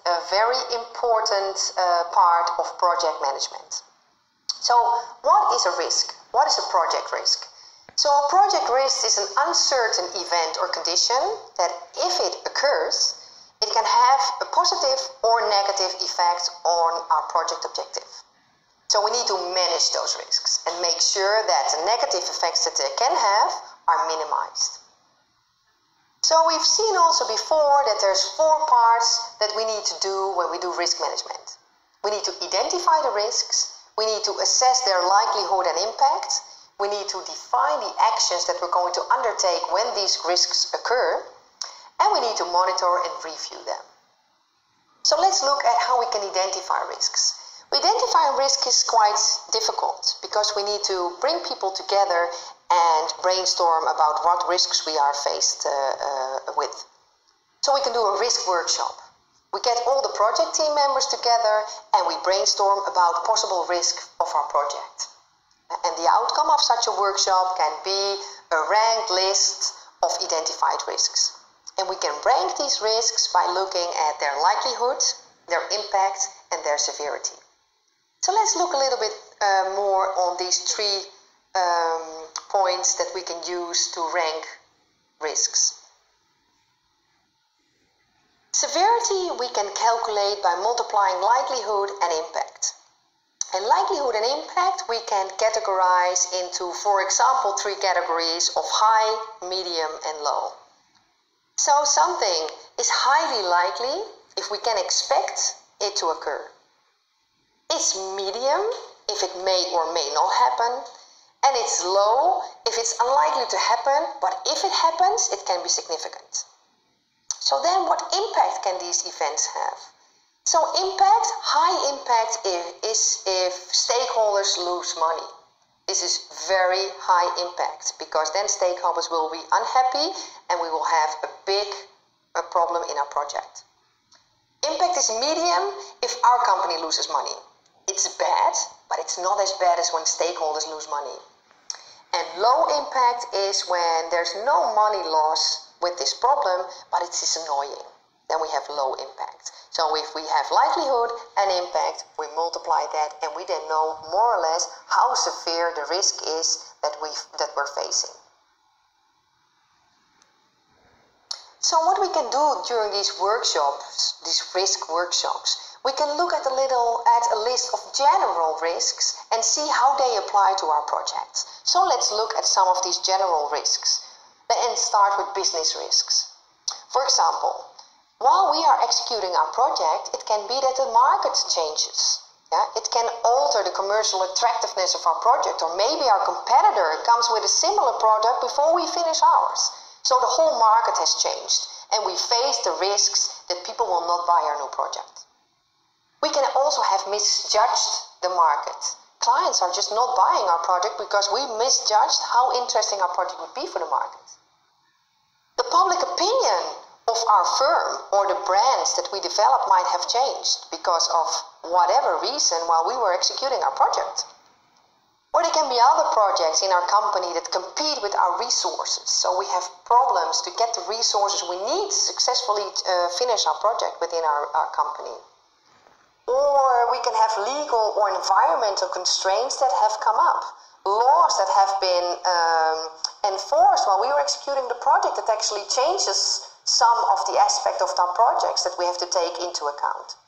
a very important part of project management. So what is a risk? What is a project risk? So a project risk is an uncertain event or condition that if it occurs, it can have a positive or negative effect on our project objective. So we need to manage those risks and make sure that the negative effects that they can have are minimized. So we've seen also before that there's 4 parts that we need to do when we do risk management. We need to identify the risks, we need to assess their likelihood and impact, we need to define the actions that we're going to undertake when these risks occur, and we need to monitor and review them. So let's look at how we can identify risks. Identifying risk is quite difficult because we need to bring people together and brainstorm about what risks we are faced with. So we can do a risk workshop. We get all the project team members together and we brainstorm about possible risk of our project. And the outcome of such a workshop can be a ranked list of identified risks. And we can rank these risks by looking at their likelihood, their impact, and their severity. So let's look a little bit more on these 3 points that we can use to rank risks. Severity we can calculate by multiplying likelihood and impact. And likelihood and impact we can categorize into, for example, 3 categories of high, medium, and low. So something is highly likely if we can expect it to occur. It's medium if it may or may not happen, and it's low if it's unlikely to happen, but if it happens, it can be significant. So then what impact can these events have? So impact, high impact is if stakeholders lose money. This is very high impact because then stakeholders will be unhappy and we will have a big problem in our project. Impact is medium if our company loses money. It's bad, but it's not as bad as when stakeholders lose money. And low impact is when there's no money loss with this problem, but it's just annoying. Then we have low impact. So if we have likelihood and impact, we multiply that and we then know more or less how severe the risk is that we're facing. So what we can do during these workshops, these risk workshops, we can look at a list of general risks and see how they apply to our projects. So let's look at some of these general risks and start with business risks. For example, while we are executing our project, it can be that the market changes. It can alter the commercial attractiveness of our project, or maybe our competitor comes with a similar product before we finish ours. So the whole market has changed, and we face the risks that people will not buy our new project. We can also have misjudged the market. Clients are just not buying our project because we misjudged how interesting our project would be for the market. The public opinion of our firm or the brands that we develop might have changed because of whatever reason while we were executing our project. Or there can be other projects in our company that compete with our resources. So we have problems to get the resources we need to successfully finish our project within our company. Or we can have legal or environmental constraints that have come up. Laws that have been enforced while we were executing the project that actually changes some of the aspect of our projects that we have to take into account.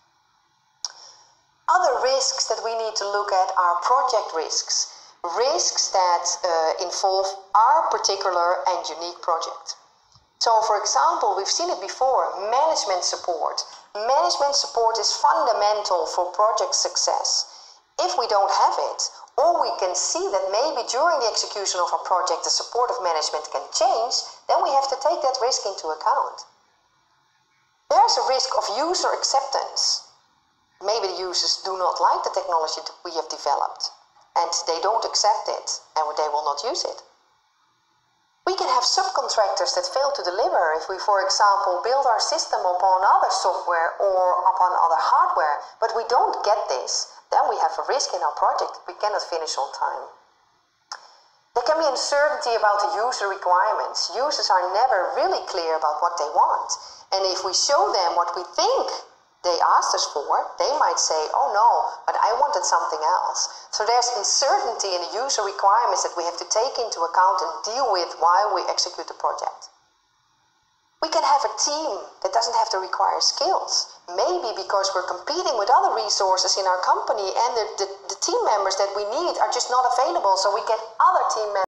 Other risks that we need to look at are project risks. Risks that involve our particular and unique project. So for example, we've seen it before, management support. Management support is fundamental for project success. If we don't have it, or we can see that maybe during the execution of our project the support of management can change, then we have to take that risk into account. There's a risk of user acceptance. Maybe the users do not like the technology that we have developed, and they don't accept it, and they will not use it. We can have subcontractors that fail to deliver if we, for example, build our system upon other software or upon other hardware, but we don't get this. Then we have a risk in our project we cannot finish on time. There can be uncertainty about the user requirements. Users are never really clear about what they want. And if we show them what we think they asked us for, they might say, oh no, but I wanted something else. So there's uncertainty in the user requirements that we have to take into account and deal with while we execute the project. We can have a team that doesn't have to require skills. Maybe because we're competing with other resources in our company and the team members that we need are just not available, so we get other team members